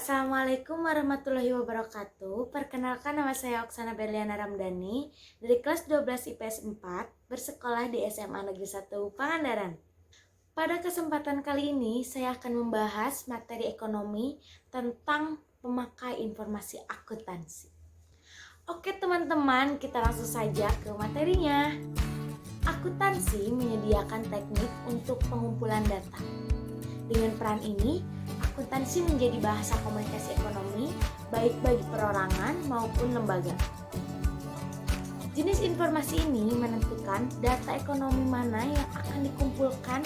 Assalamualaikum warahmatullahi wabarakatuh. Perkenalkan, nama saya Oksana Berliana Ramdhani dari kelas 12 IPS 4 bersekolah di SMA Negeri 1 Pangandaran. Pada kesempatan kali ini saya akan membahas materi ekonomi tentang pemakai informasi akuntansi. Oke teman-teman, kita langsung saja ke materinya. Akuntansi menyediakan teknik untuk pengumpulan data. Dengan peran ini, akuntansi menjadi bahasa komunikasi ekonomi baik bagi perorangan maupun lembaga. Jenis informasi ini menentukan data ekonomi mana yang akan dikumpulkan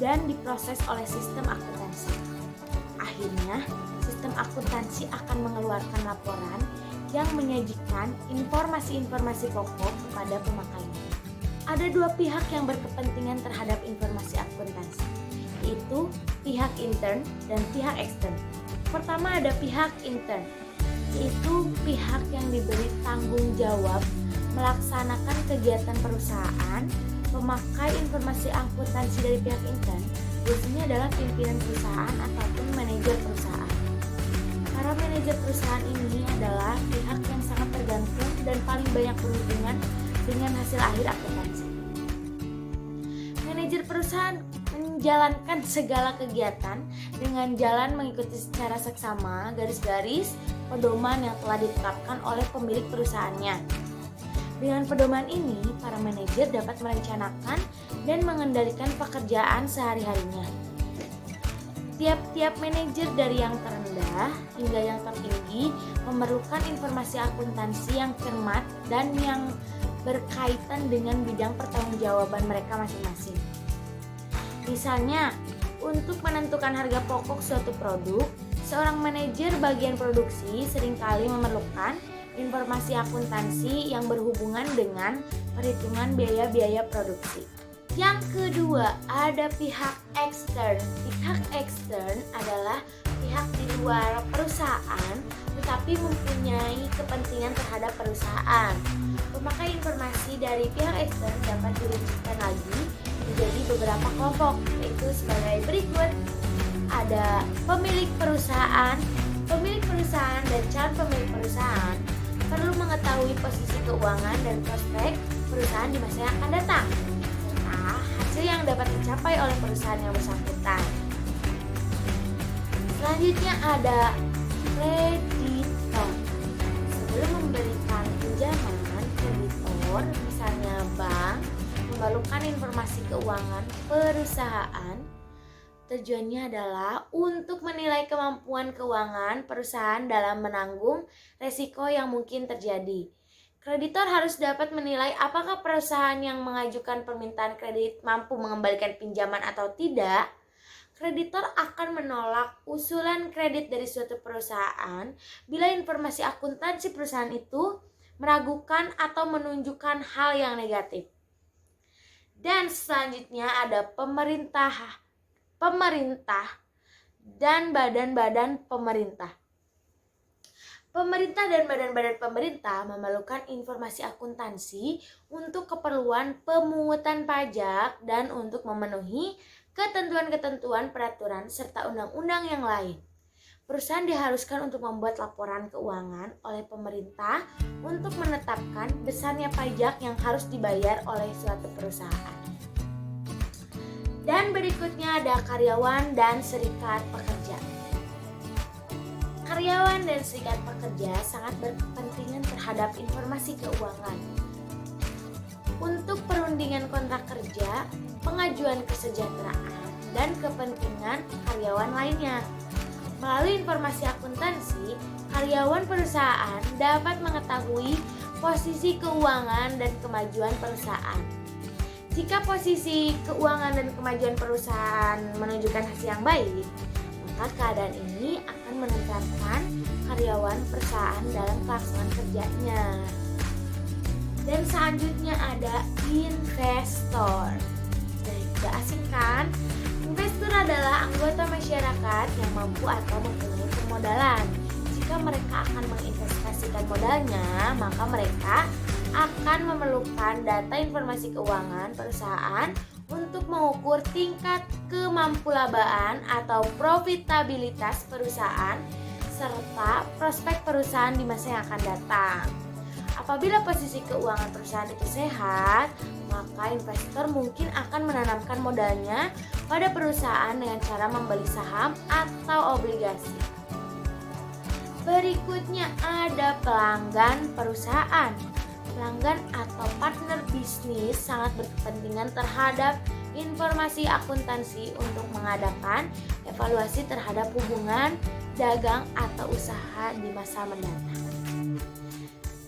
dan diproses oleh sistem akuntansi. Akhirnya, sistem akuntansi akan mengeluarkan laporan yang menyajikan informasi-informasi pokok kepada pemakainya. Ada dua pihak yang berkepentingan terhadap informasi akuntansi, yaitu pihak intern dan pihak ekstern. Pertama ada pihak intern, yaitu pihak yang diberi tanggung jawab melaksanakan kegiatan perusahaan. Pemakai informasi akuntansi dari pihak intern biasanya adalah pimpinan perusahaan ataupun manajer perusahaan. Para manajer perusahaan ini adalah pihak yang sangat tergantung dan paling banyak berhubungan dengan hasil akhir akuntansi. Manajer perusahaan menjalankan segala kegiatan dengan jalan mengikuti secara seksama garis-garis pedoman yang telah ditetapkan oleh pemilik perusahaannya. Dengan pedoman ini, para manajer dapat merencanakan dan mengendalikan pekerjaan sehari-harinya. Tiap-tiap manajer dari yang terendah hingga yang tertinggi memerlukan informasi akuntansi yang cermat dan yang berkaitan dengan bidang pertanggungjawaban mereka masing-masing. Misalnya, untuk menentukan harga pokok suatu produk, seorang manajer bagian produksi seringkali memerlukan informasi akuntansi yang berhubungan dengan perhitungan biaya-biaya produksi. Yang kedua, ada pihak ekstern. Pihak ekstern adalah pihak di luar perusahaan tetapi mempunyai kepentingan terhadap perusahaan. Pemakai informasi dari pihak ekstern dapat diruncingkan lagi menjadi beberapa kelompok, yaitu sebagai berikut. Ada pemilik perusahaan dan calon pemilik perusahaan perlu mengetahui posisi keuangan dan prospek perusahaan di masa yang akan datang, serta hasil yang dapat dicapai oleh perusahaan yang bersangkutan. Selanjutnya ada kreditor. Sebelum memberikan pinjaman, kreditor, misalnya bank, memerlukan informasi keuangan perusahaan. Tujuannya adalah untuk menilai kemampuan keuangan perusahaan dalam menanggung resiko yang mungkin terjadi. Kreditor harus dapat menilai apakah perusahaan yang mengajukan permintaan kredit mampu mengembalikan pinjaman atau tidak. Kreditor akan menolak usulan kredit dari suatu perusahaan bila informasi akuntansi perusahaan itu meragukan atau menunjukkan hal yang negatif. Dan selanjutnya ada pemerintah dan badan-badan pemerintah. Pemerintah dan badan-badan pemerintah memerlukan informasi akuntansi untuk keperluan pemungutan pajak dan untuk memenuhi ketentuan-ketentuan peraturan serta undang-undang yang lain. Perusahaan diharuskan untuk membuat laporan keuangan oleh pemerintah untuk menetapkan besarnya pajak yang harus dibayar oleh suatu perusahaan. Dan berikutnya ada karyawan dan serikat pekerja. Karyawan dan serikat pekerja sangat berkepentingan terhadap informasi keuangan. Untuk perundingan kontrak kerja, pengajuan kesejahteraan, dan kepentingan karyawan lainnya. Melalui informasi akuntansi, karyawan perusahaan dapat mengetahui posisi keuangan dan kemajuan perusahaan. Jika posisi keuangan dan kemajuan perusahaan menunjukkan hasil yang baik, maka keadaan ini akan menentukan karyawan perusahaan dalam pelaksanaan kerjanya. Dan selanjutnya ada investor. Tidak asing kan? Investor adalah anggota masyarakat yang mampu atau mempunyai permodalan. Jika mereka akan menginvestasikan modalnya, maka mereka akan memerlukan data informasi keuangan perusahaan untuk mengukur tingkat kemampuan atau profitabilitas perusahaan serta prospek perusahaan di masa yang akan datang. Apabila posisi keuangan perusahaan itu sehat, maka investor mungkin akan menanamkan modalnya pada perusahaan dengan cara membeli saham atau obligasi. Berikutnya ada pelanggan perusahaan. Pelanggan atau partner bisnis sangat berkepentingan terhadap informasi akuntansi untuk mengadakan evaluasi terhadap hubungan dagang atau usaha di masa mendatang.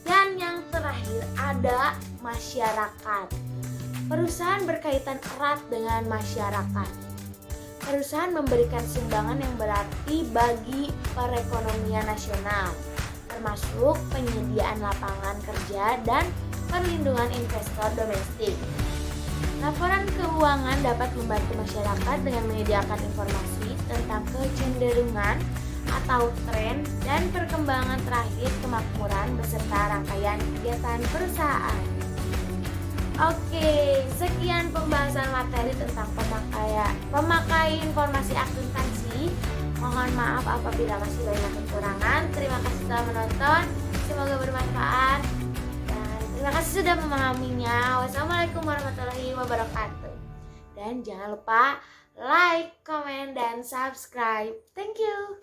Dan yang terakhir ada masyarakat. Perusahaan berkaitan erat dengan masyarakat. Perusahaan memberikan sumbangan yang berarti bagi perekonomian nasional, termasuk penyediaan lapangan kerja dan perlindungan investor domestik. Laporan keuangan dapat membantu masyarakat dengan menyediakan informasi tentang kecenderungan atau tren dan perkembangan terakhir kemakmuran beserta rangkaian kegiatan perusahaan. Oke, sekian pembahasan materi tentang pemakai informasi akuntansi. Mohon maaf apabila masih banyak kekurangan. Terima kasih telah menonton. Semoga bermanfaat. Dan terima kasih sudah memahaminya. Wassalamualaikum warahmatullahi wabarakatuh. Dan jangan lupa like, comment, dan subscribe. Thank you.